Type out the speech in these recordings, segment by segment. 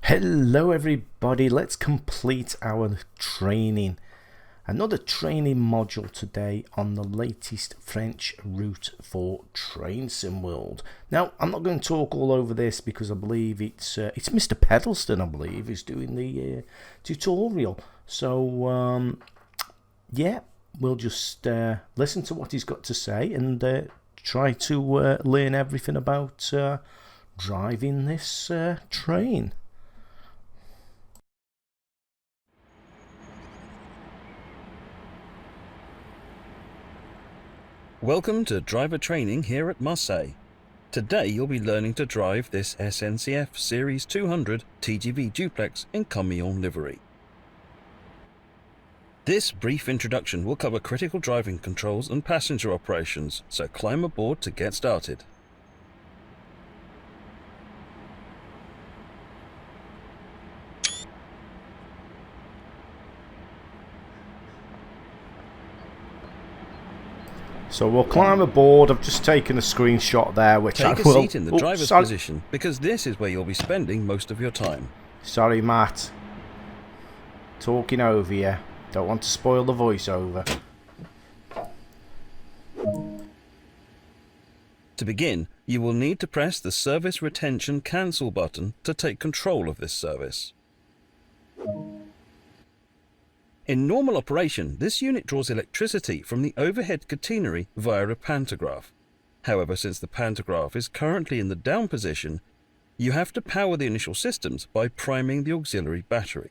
Hello everybody, let's complete our training. Another training module today on the latest French route for Train Sim World. Now, I'm not going to talk all over this because I believe it's Mr. Pedalston, I believe, is doing the tutorial. So, yeah, we'll just listen to what he's got to say and try to learn everything about driving this train. Welcome to driver training here at Marseille. Today you'll be learning to drive this SNCF Series 200 TGV Duplex in camion livery. This brief introduction will cover critical driving controls and passenger operations, so climb aboard to get started. So we'll climb aboard. I've just taken a screenshot there, which Take I a will. seat in the driver's position, because this is where you'll be spending most of your time. Sorry, Matt. Talking over you. Don't want to spoil the voiceover. To begin, you will need to press the Service Retention Cancel button to take control of this service. In normal operation, this unit draws electricity from the overhead catenary via a pantograph. However, since the pantograph is currently in the down position, you have to power the initial systems by priming the auxiliary battery.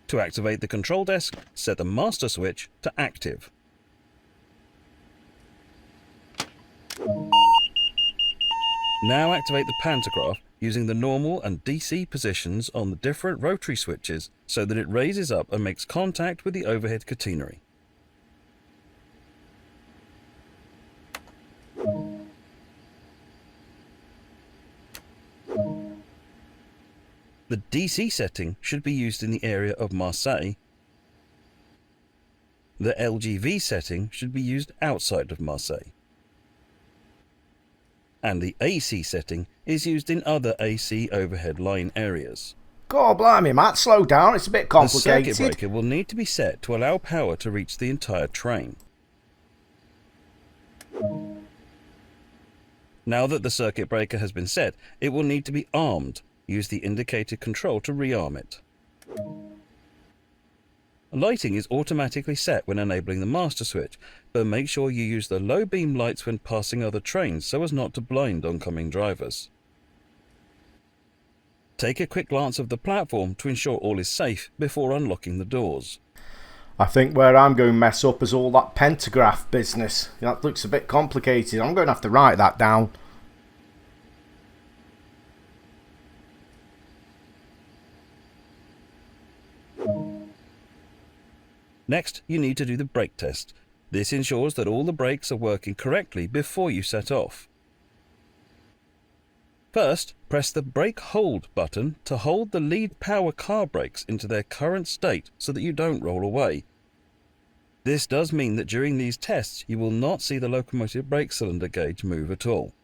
To activate the control desk, set the master switch to active. Now activate the pantograph using the normal and DC positions on the different rotary switches so that it raises up and makes contact with the overhead catenary. The DC setting should be used in the area of Marseille. The LGV setting should be used outside of Marseille. And the AC setting is used in other AC overhead line areas. God blimey, Matt, slow down, it's a bit complicated. The circuit breaker will need to be set to allow power to reach the entire train. Now that the circuit breaker has been set, it will need to be armed. Use the indicated control to rearm it. Lighting is automatically set when enabling the master switch, but make sure you use the low beam lights when passing other trains so as not to blind oncoming drivers. Take a quick glance of the platform to ensure all is safe before unlocking the doors. I think where I'm going to mess up is all that pantograph business. That looks a bit complicated. I'm going to have to write that down. Next, you need to do the brake test. This ensures that all the brakes are working correctly before you set off. First, press the brake hold button to hold the lead power car brakes into their current state so that you don't roll away. This does mean that during these tests you will not see the locomotive brake cylinder gauge move at all.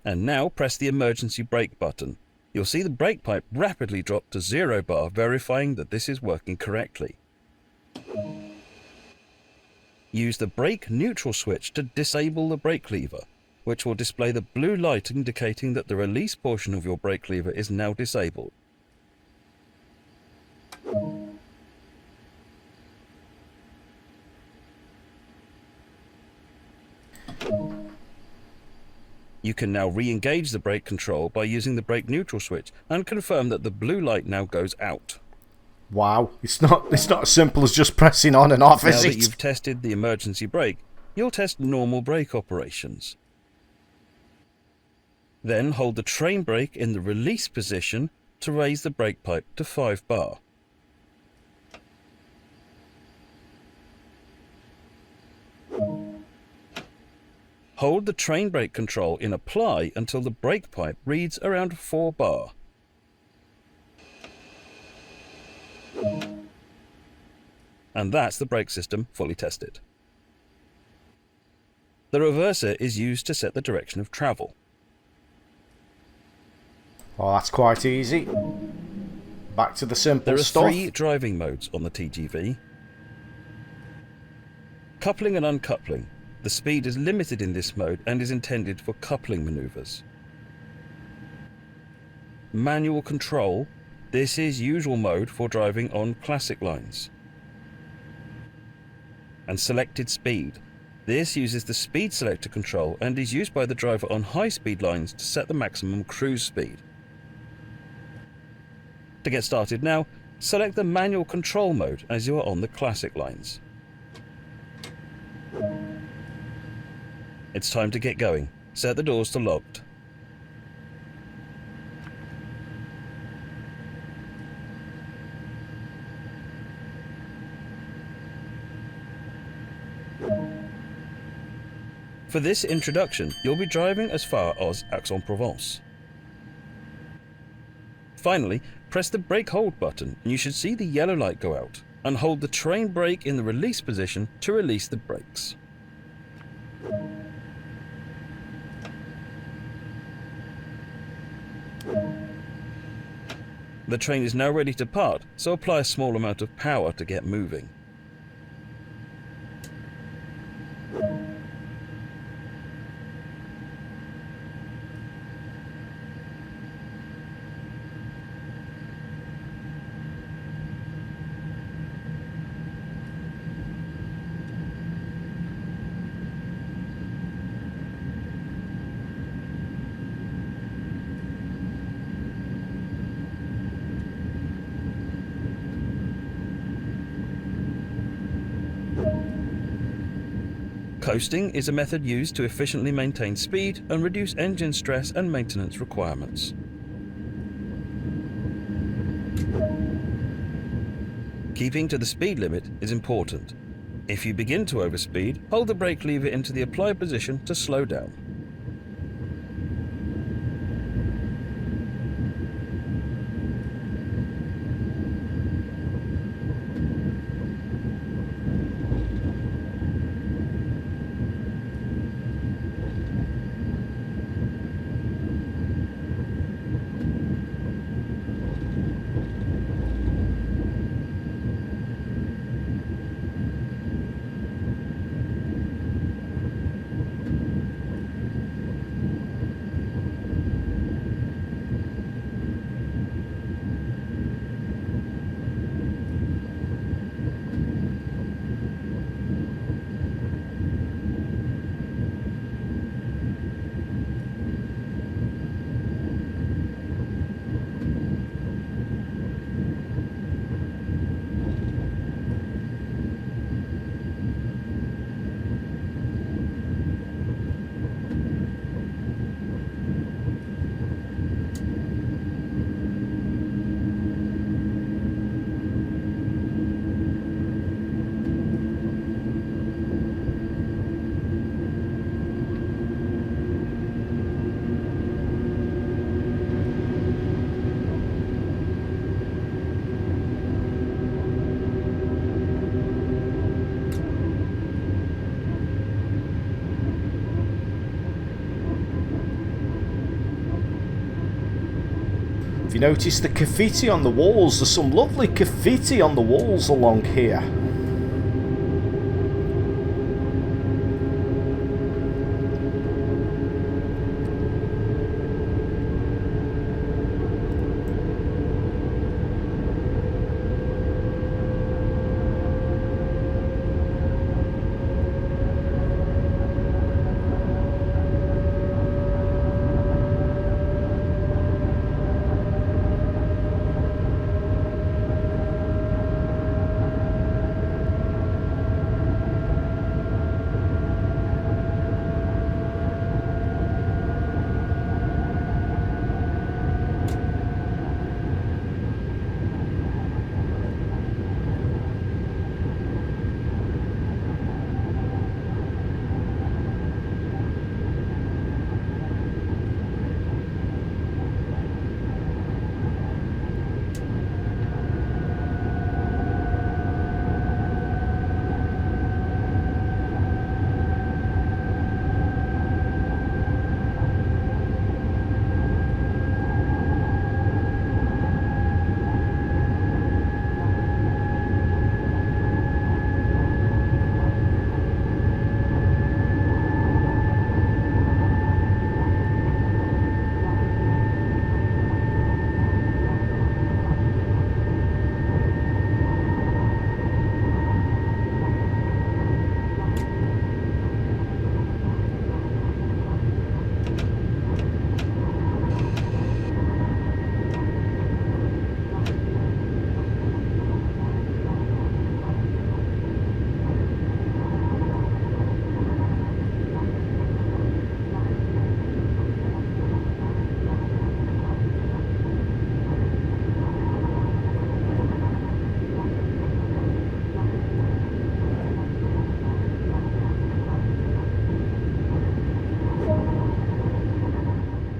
And now press the emergency brake button. You'll see the brake pipe rapidly drop to 0 bar, verifying that this is working correctly. Use the brake neutral switch to disable the brake lever, which will display the blue light indicating that the release portion of your brake lever is now disabled. You can now re-engage the brake control by using the brake neutral switch and confirm that the blue light now goes out. Wow, it's not as simple as just pressing on and off, is Now it? that you've tested the emergency brake, you'll test normal brake operations. Then hold the train brake in the release position to raise the brake pipe to 5 bar. Hold the train brake control in apply until the brake pipe reads around 4 bar. And that's the brake system fully tested. The reverser is used to set the direction of travel. Well, that's quite easy. Back to the simple There are stuff. 3 driving modes on the TGV. Coupling and uncoupling. The speed is limited in this mode and is intended for coupling manoeuvres. Manual control. This is usual mode for driving on classic lines. And selected speed. This uses the speed selector control and is used by the driver on high-speed lines to set the maximum cruise speed. To get started now, select the manual control mode as you are on the classic lines. It's time to get going. Set the doors to locked. For this introduction, you'll be driving as far as Aix-en-Provence. Finally, press the brake hold button and you should see the yellow light go out, and hold the train brake in the release position to release the brakes. The train is now ready to part, so apply a small amount of power to get moving. Coasting is a method used to efficiently maintain speed and reduce engine stress and maintenance requirements. Keeping to the speed limit is important. If you begin to overspeed, hold the brake lever into the apply position to slow down. If you notice the graffiti on the walls, there's some lovely graffiti on the walls along here.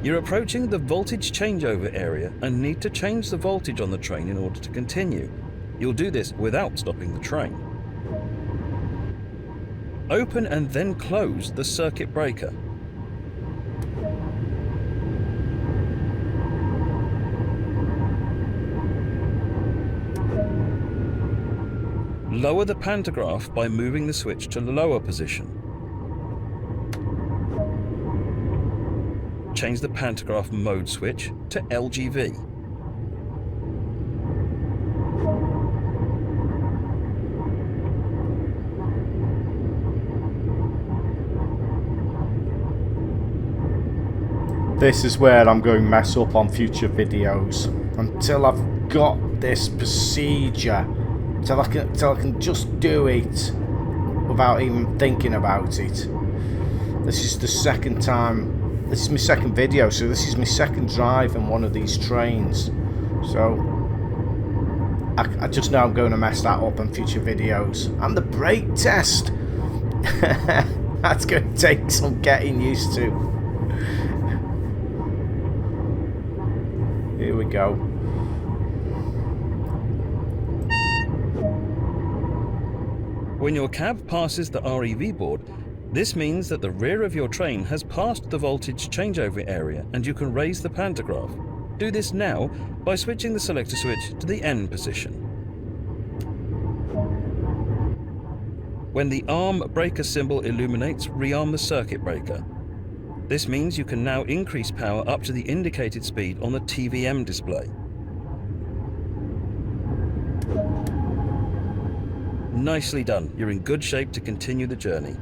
You're approaching the voltage changeover area and need to change the voltage on the train in order to continue. You'll do this without stopping the train. Open and then close the circuit breaker. Lower the pantograph by moving the switch to the lower position. Change the pantograph mode switch to LGV. This is where I'm going to mess up on future videos. Until I've got this procedure, till I can just do it without even thinking about it. This is the second time. This is my second video, so this is my second drive in one of these trains. So I just know I'm going to mess that up in future videos. And the brake test. That's going to take some getting used to. Here we go. When your cab passes the REV board, this means that the rear of your train has passed the voltage changeover area and you can raise the pantograph. Do this now by switching the selector switch to the N position. When the arm breaker symbol illuminates, rearm the circuit breaker. This means you can now increase power up to the indicated speed on the TVM display. Nicely done. You're in good shape to continue the journey.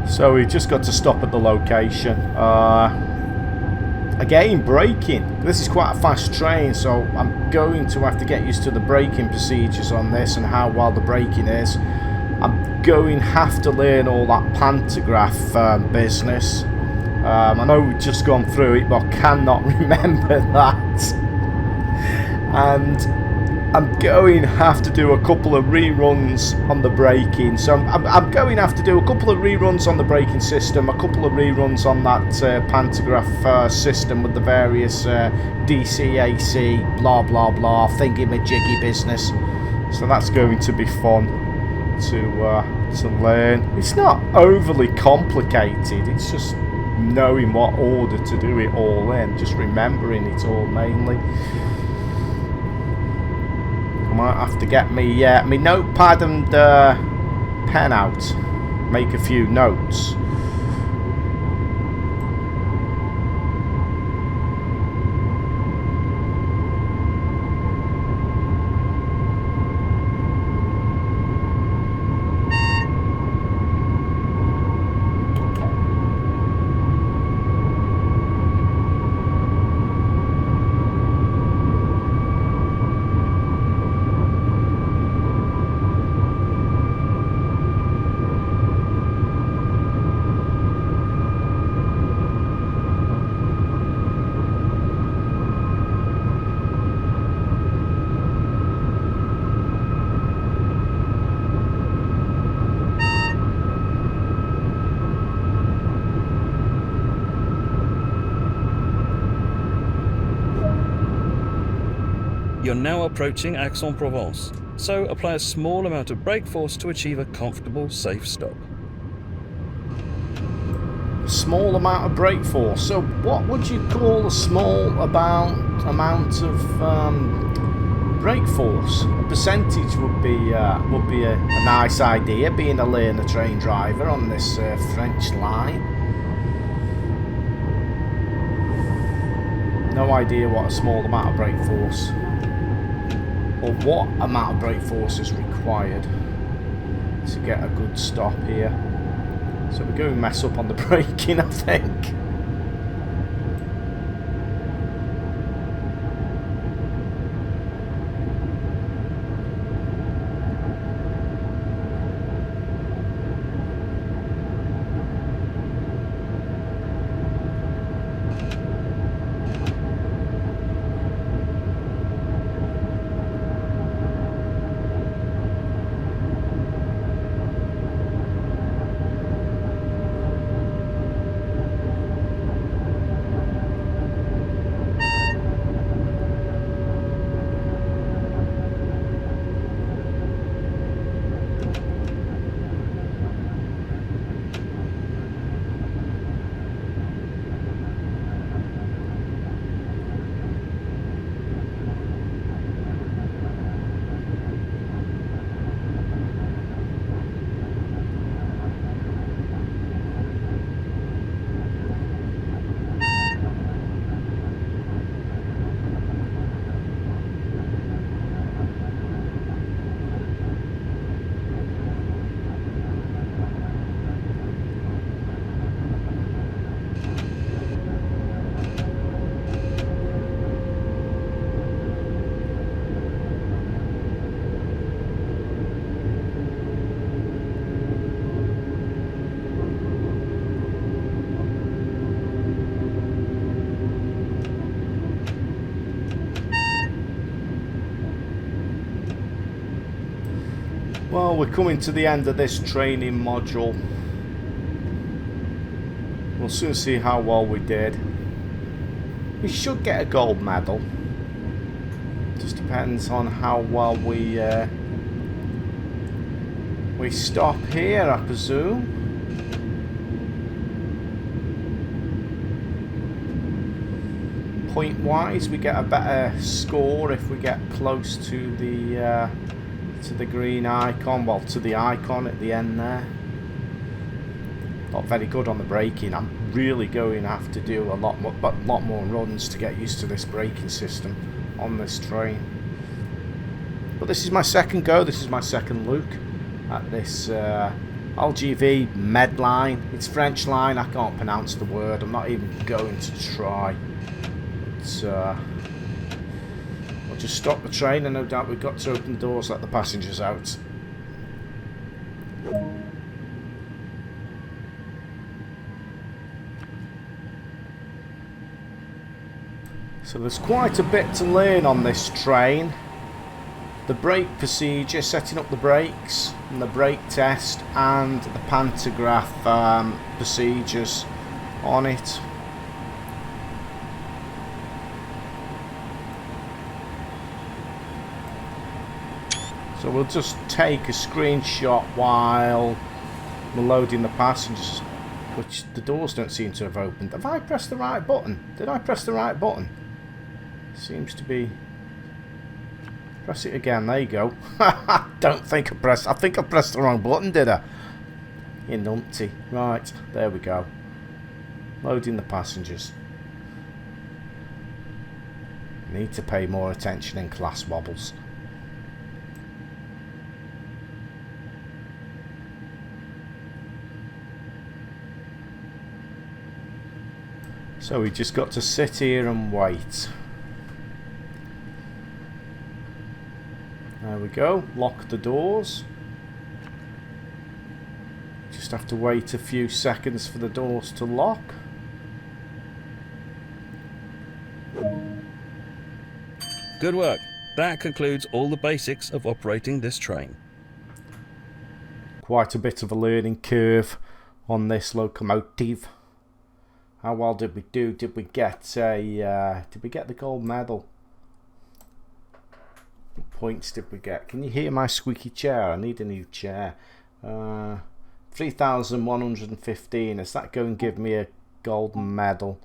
So we just got to stop at the location. Again, braking. This is quite a fast train, so I'm going to have to get used to the braking procedures on this and how well the braking is. I'm going to have to learn all that pantograph business. I know we've just gone through it, but I cannot remember that. And I'm going to have to do a couple of reruns on the braking. So I'm going to have to do a couple of reruns on the braking system, a couple of reruns on that pantograph system with the various DC, AC, blah blah blah, thingy-majiggy business. So that's going to be fun to learn. It's not overly complicated. It's just knowing what order to do it all in, just remembering it all mainly. I might have to get me notepad and pen out, make a few notes. You're now approaching Aix-en-Provence, so apply a small amount of brake force to achieve a comfortable, safe stop. Small amount of brake force. So what would you call a small amount of brake force? A percentage would be a nice idea, being a learner train driver on this French line. No idea what a small amount of brake force, or what amount of brake force is required to get a good stop here. So we're going to mess up on the braking, I think. Well, we're coming to the end of this training module. We'll soon see how well we did. We should get a gold medal. Just depends on how well we stop here, I presume. Point wise, we get a better score if we get close to the green icon, well, to the icon at the end there. Not very good on the braking. I'm really going to have to do a lot more runs to get used to this braking system on this train. But this is my second go. This is my second look at this LGV Méditerranée. It's French line. I can't pronounce the word. I'm not even going to try. We'll just stop the train, and no doubt we've got to open the doors, let the passengers out. So there's quite a bit to learn on this train. The brake procedure, setting up the brakes, and the brake test, and the pantograph procedures on it. So we'll just take a screenshot while we're loading the passengers, which the doors don't seem to have opened. Have I pressed the right button? Did I press the right button? Seems to be. Press it again. There you go. Don't think I pressed. I think I pressed the wrong button, did I? You numpty. Right, there we go. Loading the passengers. Need to pay more attention in class wobbles. So we just got to sit here and wait. There we go. Lock the doors. Just have to wait a few seconds for the doors to lock. Good work. That concludes all the basics of operating this train. Quite a bit of a learning curve on this locomotive. How well did we do? Did we get the gold medal? What points did we get? Can you hear my squeaky chair? I need a new chair. 3,115. Is that going to give me a gold medal?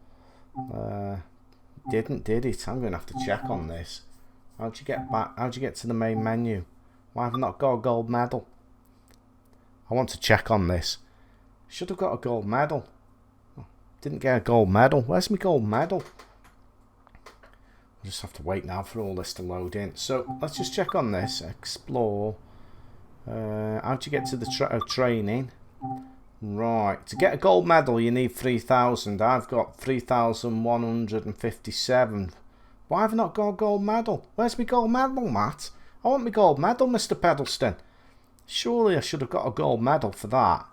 Did it? I'm going to have to check on this. How'd you get back? How'd you get to the main menu? Why have I not got a gold medal? I want to check on this. Should have got a gold medal. Didn't get a gold medal. Where's my gold medal? I'll just have to wait now for all this to load in. So let's just check on this. Explore. How'd you get to the training? Right. To get a gold medal, you need 3,000. I've got 3,157. Why have I not got a gold medal? Where's my gold medal, Matt? I want my gold medal, Mr. Pedalston. Surely I should have got a gold medal for that.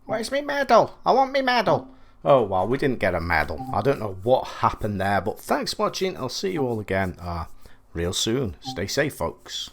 Where's my medal? I want my medal. Oh, well, we didn't get a medal. I don't know what happened there, but thanks for watching. I'll see you all again real soon. Stay safe, folks.